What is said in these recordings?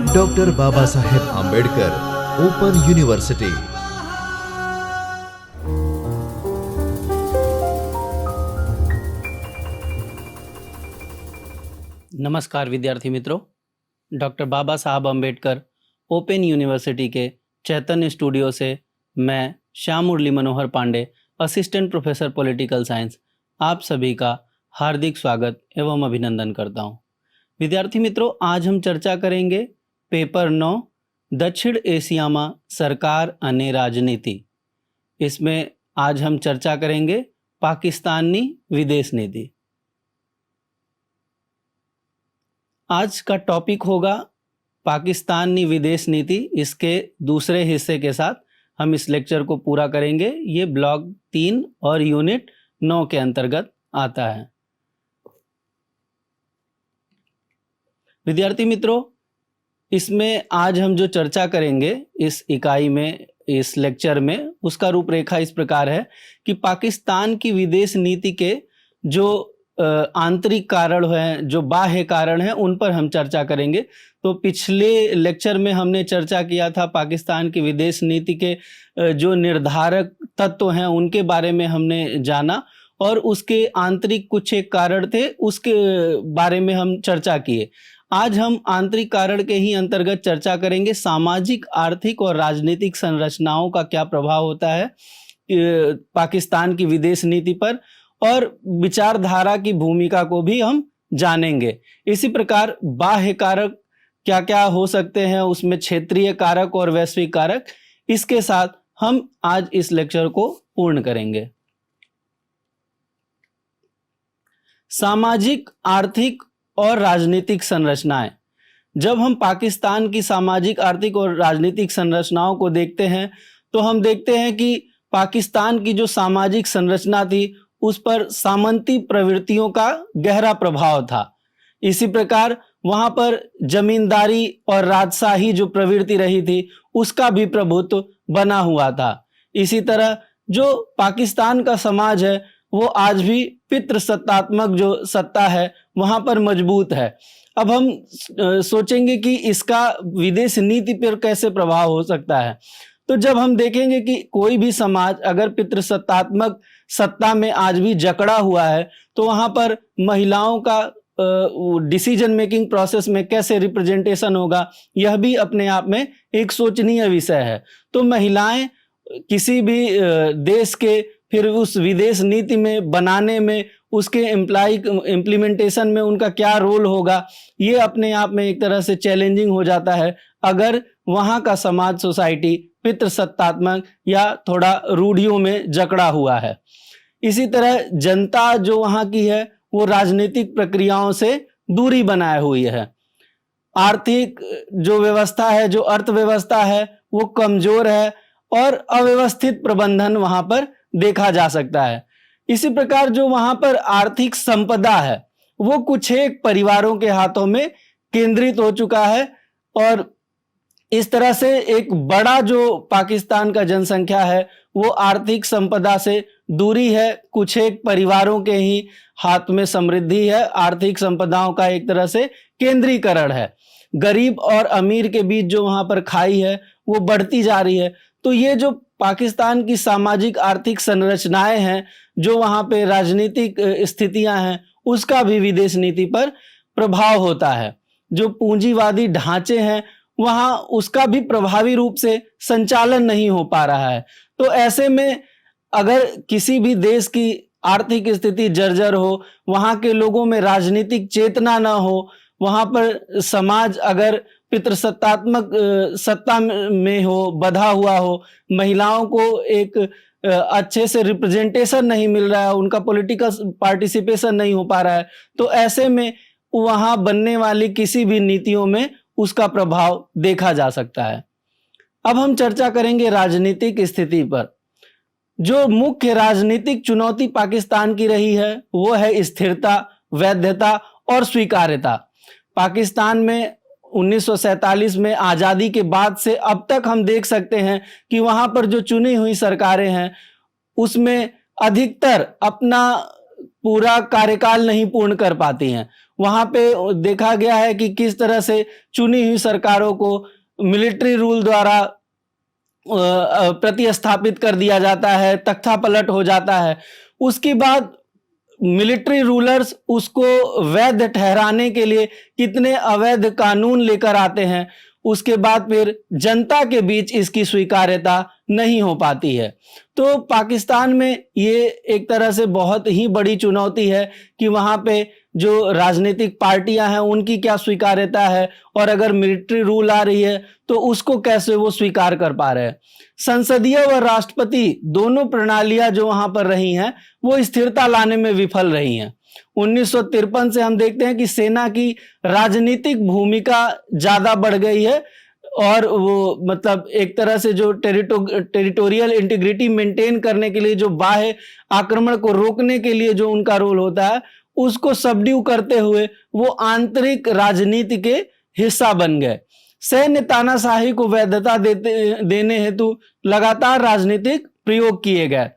Doctor Baba Saheb Ambedkar open university. नमस्कार विद्यार्थी मित्रों, डॉक्टर बाबा साहब आंबेडकर ओपन यूनिवर्सिटी के चैतन्य स्टूडियो से मैं Shyam Murli Manohar Pandey, assistant professor political science, आप सभी का हार्दिक स्वागत एवं अभिनंदन करता हूं। विद्यार्थी मित्रों, आज हम चर्चा करेंगे पेपर 9 दक्षिण एशिया में सरकार अने राजनीति। इसमें आज हम चर्चा करेंगे पाकिस्तानी विदेश नीति। आज का टॉपिक होगा पाकिस्तानी विदेश नीति। इसके दूसरे हिस्से के साथ हम इस लेक्चर को पूरा करेंगे। ये ब्लॉक 3 और यूनिट 9 के अंतर्गत आता है। विद्यार्थी मित्रों, इसमें आज हम जो चर्चा करेंगे इस इकाई में, इस लेक्चर में, उसका रूपरेखा इस प्रकार है कि पाकिस्तान की विदेश नीति के जो आंतरिक कारण हैं, जो बाह्य कारण हैं, उन पर हम चर्चा करेंगे। तो पिछले लेक्चर में हमने चर्चा किया था पाकिस्तान की विदेश नीति के जो निर्धारक तत्व हैं उनके बारे में हमने जाना, और उसके आंतरिक कुछ एक कारण थे, उसके बारे में हम चर्चा किए। आज हम आंतरिक कारण के ही अंतर्गत चर्चा करेंगे सामाजिक, आर्थिक और राजनीतिक संरचनाओं का क्या प्रभाव होता है पाकिस्तान की विदेश नीति पर, और विचारधारा की भूमिका को भी हम जानेंगे। इसी प्रकार बाह्य कारक क्या क्या हो सकते हैं, उसमें क्षेत्रीय कारक और वैश्विक कारक, इसके साथ हम आज इस लेक्चर को पूर्ण करेंगे। सामाजिक, आर्थिक और राजनीतिक संरचनाएं। जब हम पाकिस्तान की सामाजिक, आर्थिक और राजनीतिक संरचनाओं को देखते हैं तो हम देखते हैं कि पाकिस्तान की जो सामाजिक संरचना थी उस पर सामंती प्रवृत्तियों का गहरा प्रभाव था। इसी प्रकार वहां पर जमींदारी और राजशाही जो प्रवृत्ति रही थी उसका भी प्रभुत्व बना हुआ था। इसी तरह जो पाकिस्तान का समाज है वो आज भी पितृसत्तात्मक जो सत्ता है वहां पर मजबूत है। अब हम सोचेंगे कि इसका विदेश नीति पर कैसे प्रभाव हो सकता है। तो जब हम देखेंगे कि कोई भी समाज अगर पितृसत्तात्मक सत्ता में आज भी जकड़ा हुआ है तो वहां पर महिलाओं का डिसीजन मेकिंग प्रोसेस में कैसे रिप्रेजेंटेशन होगा, यह भी अपने आप में एक सोचनीय विषय है। तो महिलाएं किसी भी देश के फिर उस विदेश नीति में बनाने में, उसके इम्प्लीमेंटेशन में उनका क्या रोल होगा, ये अपने आप में एक तरह से चैलेंजिंग हो जाता है अगर वहां का समाज, सोसाइटी पितृसत्तात्मक या थोड़ा रूढ़ियों में जकड़ा हुआ है। इसी तरह जनता जो वहां की है वो राजनीतिक प्रक्रियाओं से दूरी बनाए हुई है। आर्थिक जो व्यवस्था है, जो अर्थव्यवस्था है, वो कमजोर है और अव्यवस्थित प्रबंधन वहां पर देखा जा सकता है। इसी प्रकार जो वहां पर आर्थिक संपदा है वो कुछ एक परिवारों के हाथों में केंद्रित हो चुका है, और इस तरह से एक बड़ा जो पाकिस्तान का जनसंख्या है वो आर्थिक संपदा से दूरी है, कुछ एक परिवारों के ही हाथ में समृद्धि है, आर्थिक संपदाओं का एक तरह से केंद्रीकरण है। गरीब और अमीर के बीच जो वहां पर खाई है वो बढ़ती जा रही है। तो ये जो पाकिस्तान की सामाजिक, आर्थिक संरचनाएं हैं, जो वहां पे राजनीतिक स्थितियां हैं, उसका भी विदेश नीति पर प्रभाव होता है। जो पूंजीवादी ढांचे हैं वहां उसका भी प्रभावी रूप से संचालन नहीं हो पा रहा है। तो ऐसे में अगर किसी भी देश की आर्थिक स्थिति जर्जर हो, वहां के लोगों में राजनीतिक चेतना ना हो, वहां पर समाज अगर पितृसत्तात्मक सत्ता में हो, बधा हुआ हो, महिलाओं को एक अच्छे से रिप्रेजेंटेशन नहीं मिल रहा है, उनका पॉलिटिकल पार्टिसिपेशन नहीं हो पा रहा है, तो ऐसे में वहां बनने वाली किसी भी नीतियों में उसका प्रभाव देखा जा सकता है। अब हम चर्चा करेंगे राजनीतिक स्थिति पर। जो मुख्य राजनीतिक चुनौती पाकिस्तान की रही है वो है स्थिरता, वैधता और स्वीकार्यता। पाकिस्तान में 1947 में आज़ादी के बाद से अब तक हम देख सकते हैं कि वहां पर जो चुनी हुई सरकारें हैं उसमें अधिकतर अपना पूरा कार्यकाल नहीं पूर्ण कर पाती हैं। वहां पे देखा गया है कि किस तरह से चुनी हुई सरकारों को मिलिट्री रूल द्वारा प्रतिस्थापित कर दिया जाता है, तख्ता पलट हो जाता है। उसके बाद मिलिट्री रूलर्स उसको वैध ठहराने के लिए कितने अवैध कानून लेकर आते हैं, उसके बाद फिर जनता के बीच इसकी स्वीकार्यता नहीं हो पाती है। तो पाकिस्तान में ये एक तरह से बहुत ही बड़ी चुनौती है कि वहाँ पे जो राजनीतिक पार्टियां हैं उनकी क्या स्वीकार्यता है, और अगर मिलिट्री रूल आ रही है तो उसको कैसे वो स्वीकार कर पा रहे हैं। संसदीय व राष्ट्रपति दोनों प्रणालियां जो वहां पर रही हैं वो स्थिरता लाने में विफल रही हैं। 1953 से हम देखते हैं कि सेना की राजनीतिक भूमिका ज्यादा बढ़ गई है, और वो मतलब एक तरह से जो टेरिटोरियल इंटीग्रिटी मेंटेन करने के लिए, जो बाह्य आक्रमण को रोकने के लिए जो उनका रोल होता है, उसको सबड्यू करते हुए वो आंतरिक राजनीति के हिस्सा बन गए। सैन्य तानाशाही को वैधता देने हेतु लगातार राजनीतिक प्रयोग किए गए।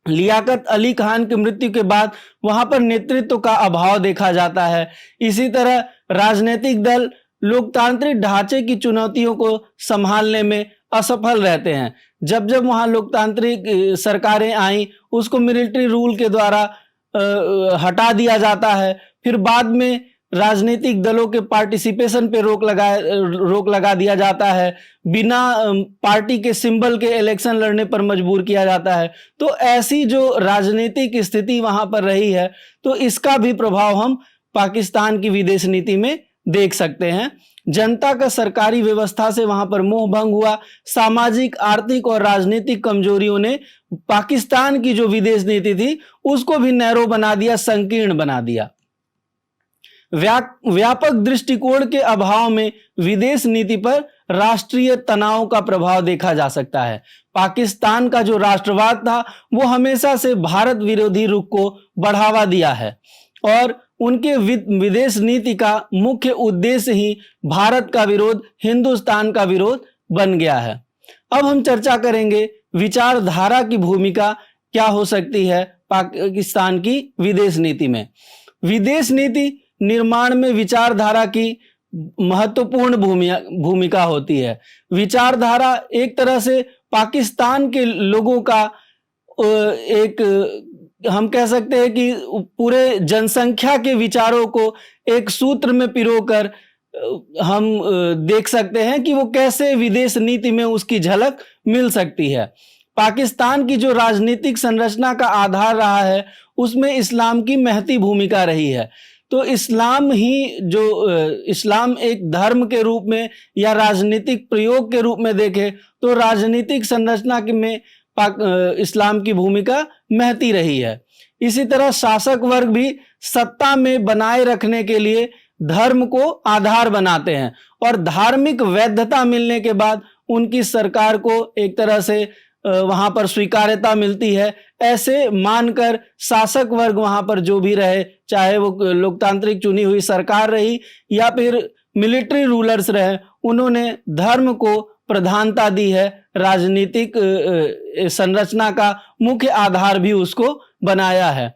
लियाकत अली खान की मृत्यु के बाद वहां पर नेतृत्व का अभाव देखा जाता है। इसी तरह राजनीतिक दल लोकतांत्रिक ढांचे की चुनौतियों को संभालने में असफल रहते हैं। जब जब वहां लोकतांत्रिक सरकारें आई, उसको मिलिट्री रूल के द्वारा हटा दिया जाता है। फिर बाद में राजनीतिक दलों के पार्टिसिपेशन पे रोक लगा दिया जाता है। बिना पार्टी के सिंबल के इलेक्शन लड़ने पर मजबूर किया जाता है। तो ऐसी जो राजनीतिक स्थिति वहां पर रही है, तो इसका भी प्रभाव हम पाकिस्तान की विदेश नीति में देख सकते हैं। जनता का सरकारी व्यवस्था से वहां पर मोह भंग हुआ। सामाजिक, आर्थिक और राजनीतिक कमजोरियों ने पाकिस्तान की जो विदेश नीति थी उसको भी नैरो बना दिया, संकीर्ण बना दिया। व्यापक दृष्टिकोण के अभाव में विदेश नीति पर राष्ट्रीय तनाव का प्रभाव देखा जा सकता है। पाकिस्तान का जो राष्ट्रवाद था वो हमेशा से भारत विरोधी रुख को बढ़ावा दिया है, और उनके विदेश नीति का मुख्य उद्देश्य ही भारत का विरोध, हिंदुस्तान का विरोध बन गया है। अब हम चर्चा करेंगे विचारधारा की भूमिका क्या हो सकती है पाकिस्तान की विदेश नीति में। विदेश नीति निर्माण में विचारधारा की महत्वपूर्ण भूमिका होती है। विचारधारा एक तरह से पाकिस्तान के लोगों का एक, हम कह सकते हैं कि पूरे जनसंख्या के विचारों को एक सूत्र में पिरोकर हम देख सकते हैं कि वो कैसे विदेश नीति में उसकी झलक मिल सकती है। पाकिस्तान की जो राजनीतिक संरचना का आधार रहा है उसमें इस्लाम की महती भूमिका रही है। तो इस्लाम एक धर्म के रूप में या राजनीतिक प्रयोग के रूप में देखे तो राजनीतिक संरचना में इस्लाम की भूमिका महती रही है। इसी तरह शासक वर्ग भी सत्ता में बनाए रखने के लिए धर्म को आधार बनाते हैं, और धार्मिक वैधता मिलने के बाद उनकी सरकार को एक तरह से वहां पर स्वीकार्यता मिलती है। ऐसे मानकर शासक वर्ग वहां पर जो भी रहे, चाहे वो लोकतांत्रिक चुनी हुई सरकार रही या फिर मिलिट्री रूलर्स रहे, उन्होंने धर्म को प्रधानता दी है। राजनीतिक संरचना का मुख्य आधार भी उसको बनाया है।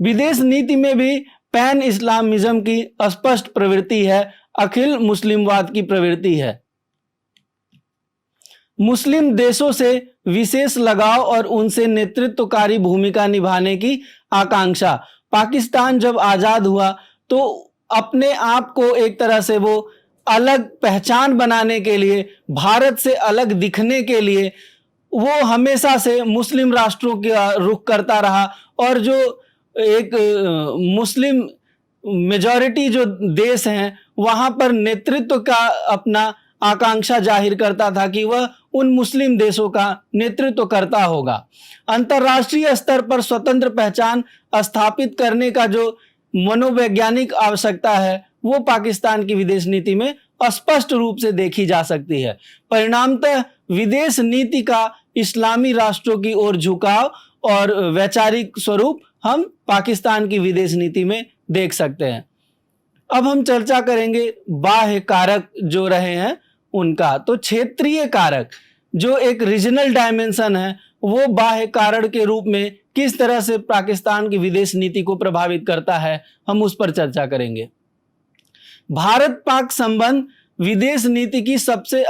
विदेश नीति में भी पैन इस्लामिज्म की स्पष्ट प्रवृत्ति है, अखिल मुस्लिमवाद की प्रवृत्ति है। मुस्लिम देशों से विशेष लगाव और उनसे नेतृत्वकारी भूमिका निभाने की आकांक्षा। पाकिस्तान जब आजाद हुआ तो अपने आप को एक तरह से वो अलग पहचान बनाने के लिए, भारत से अलग दिखने के लिए वो हमेशा से मुस्लिम राष्ट्रों का रुख करता रहा, और जो एक मुस्लिम मेजॉरिटी जो देश हैं वहां पर नेतृत्व का अपना आकांक्षा जाहिर करता था कि वह उन मुस्लिम देशों का नेतृत्व करता होगा। अंतर्राष्ट्रीय स्तर पर स्वतंत्र पहचान स्थापित करने का जो मनोवैज्ञानिक आवश्यकता है वो पाकिस्तान की विदेश नीति में स्पष्ट रूप से देखी जा सकती है। परिणामतः विदेश नीति का इस्लामी राष्ट्रों की ओर झुकाव और वैचारिक स्वरूप हम पाकिस्तान की विदेश नीति में देख सकते हैं। अब हम चर्चा करेंगे बाह्य कारक जो रहे हैं उनका। तो क्षेत्रीय कारक जो एक रीजनल डायमेंशन है वो बाह्य कारण के रूप में किस तरह से पाकिस्तान की विदेश नीति को प्रभावित करता है, हम उस पर चर्चा करेंगे। भारत पाक संबंध विदेश नीति की सबसे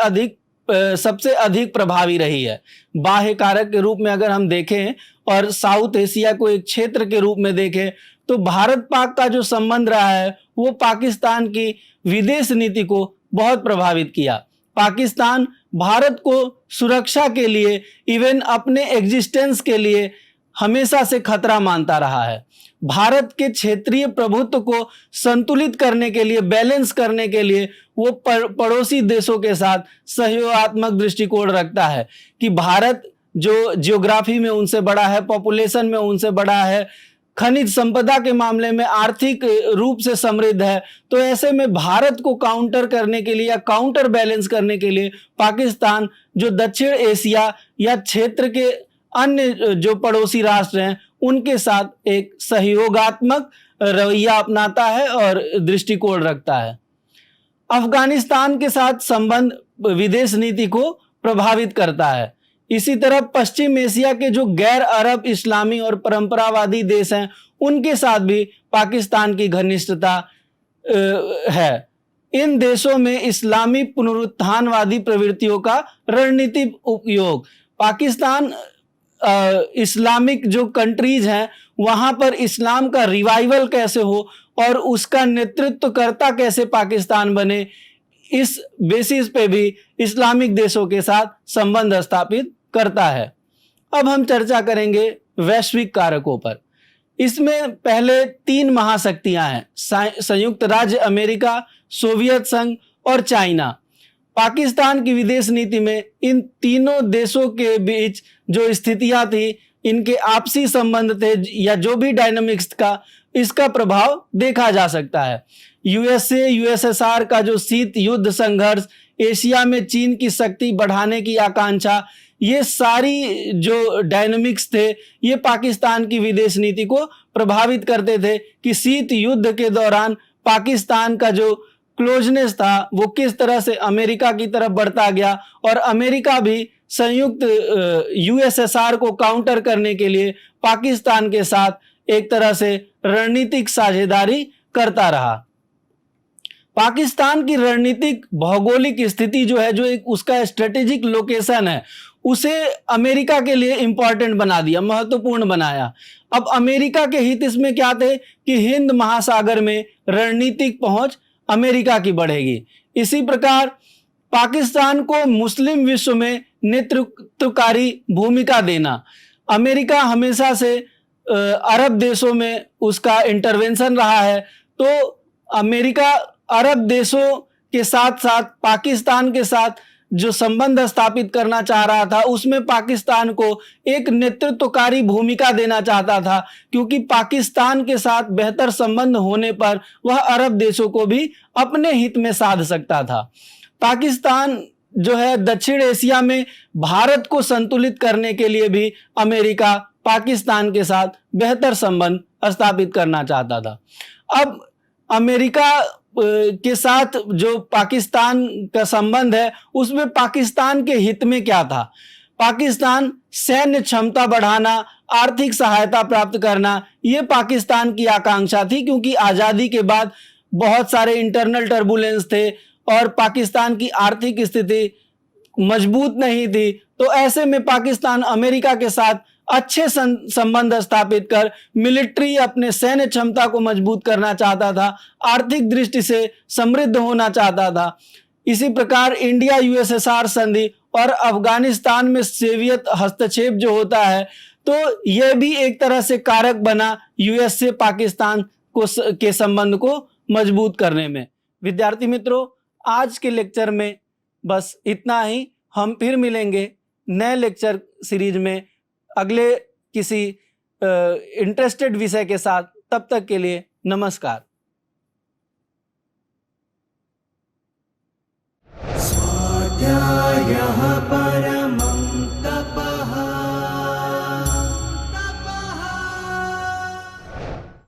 अधिक प्रभावी रही है। बाह्य कारक के रूप में अगर हम देखें और साउथ एशिया को एक क्षेत्र के रूप में देखें तो भारत पाक का जो संबंध रहा है वो पाकिस्तान की विदेश नीति को बहुत प्रभावित किया। पाकिस्तान भारत को सुरक्षा के लिए, इवन अपने एग्जिस्टेंस के लिए हमेशा से खतरा मानता रहा है। भारत के क्षेत्रीय प्रभुत्व को संतुलित करने के लिए, बैलेंस करने के लिए वो पड़ोसी देशों के साथ सहयोगात्मक दृष्टिकोण रखता है कि भारत जो जियोग्राफी में उनसे बड़ा है, पॉपुलेशन में उनसे बड़ा है, खनिज संपदा के मामले में आर्थिक रूप से समृद्ध है, तो ऐसे में भारत को काउंटर करने के लिए या काउंटर बैलेंस करने के लिए पाकिस्तान जो दक्षिण एशिया या क्षेत्र के अन्य जो पड़ोसी राष्ट्र हैं उनके साथ एक सहयोगात्मक रवैया अपनाता है और दृष्टिकोण रखता है। अफगानिस्तान के साथ संबंध विदेश नीति को प्रभावित करता है। इसी तरह पश्चिम एशिया के जो गैर अरब, इस्लामी और परंपरावादी देश हैं उनके साथ भी पाकिस्तान की घनिष्ठता है। इन देशों में इस्लामी पुनरुत्थानवादी प्रवृत्तियों का रणनीतिक उपयोग, पाकिस्तान इस्लामिक जो कंट्रीज हैं वहां पर इस्लाम का रिवाइवल कैसे हो और उसका नेतृत्व करता कैसे पाकिस्तान बने, इस बेसिस पे भी इस्लामिक देशों के साथ संबंध स्थापित करता है। अब हम चर्चा करेंगे वैश्विक कारकों पर। इसमें पहले 3 महाशक्तियां हैं, संयुक्त राज्य अमेरिका, सोवियत संघ और चाइना। पाकिस्तान की विदेश नीति में इन तीनों देशों के बीच जो स्थितियां थी, इनके आपसी संबंध थे या जो भी डायनामिक्स का, इसका प्रभाव देखा जा सकता है। यूएसए यूएसएसआर का जो शीत युद्ध संघर्ष, एशिया में चीन की शक्ति बढ़ाने की आकांक्षा, ये सारी जो डायनामिक्स थे ये पाकिस्तान की विदेश नीति को प्रभावित करते थे कि शीत युद्ध के दौरान पाकिस्तान का जो क्लोजनेस था वो किस तरह से अमेरिका की तरफ बढ़ता गया और अमेरिका भी संयुक्त यूएसएसआर को काउंटर करने के लिए पाकिस्तान के साथ एक तरह से रणनीतिक साझेदारी करता रहा। पाकिस्तान की रणनीतिक भौगोलिक स्थिति जो है, जो एक उसका स्ट्रेटेजिक लोकेशन है, उसे अमेरिका के लिए इंपॉर्टेंट बना दिया, महत्वपूर्ण बनाया। अब अमेरिका के हित इसमें क्या थे कि हिंद महासागर में रणनीतिक पहुंच अमेरिका की बढ़ेगी। इसी प्रकार पाकिस्तान को मुस्लिम विश्व में नेतृत्वकारी भूमिका देना, अमेरिका हमेशा से अरब देशों में उसका इंटरवेंशन रहा है, तो अमेरिका अरब देशों के साथ साथ पाकिस्तान के साथ जो संबंध स्थापित करना चाह रहा था उसमें पाकिस्तान को एक नेतृत्वकारी भूमिका देना चाहता था, क्योंकि पाकिस्तान के साथ बेहतर संबंध होने पर वह अरब देशों को भी अपने हित में साध सकता था। पाकिस्तान जो है दक्षिण एशिया में भारत को संतुलित करने के लिए भी अमेरिका पाकिस्तान के साथ बेहतर संबंध स्थापित करना चाहता था। अब अमेरिका के साथ जो पाकिस्तान का संबंध है उसमें पाकिस्तान के हित में क्या था? पाकिस्तान सैन्य क्षमता बढ़ाना, आर्थिक सहायता प्राप्त करना, ये पाकिस्तान की आकांक्षा थी, क्योंकि आज़ादी के बाद बहुत सारे इंटरनल टर्बुलेंस थे और पाकिस्तान की आर्थिक स्थिति मजबूत नहीं थी। तो ऐसे में पाकिस्तान अमेरिका के साथ अच्छे संबंध स्थापित कर मिलिट्री, अपने सैन्य क्षमता को मजबूत करना चाहता था, आर्थिक दृष्टि से समृद्ध होना चाहता था। इसी प्रकार इंडिया यूएसएसआर संधि और अफगानिस्तान में सोवियत हस्तक्षेप जो होता है, तो यह भी एक तरह से कारक बना यूएस से पाकिस्तान के संबंध को मजबूत करने में। विद्यार्थी मित्रों, आज के लेक्चर में बस इतना ही। हम फिर मिलेंगे नए लेक्चर सीरीज में अगले किसी इंटरेस्टेड विषय के साथ। तब तक के लिए नमस्कार।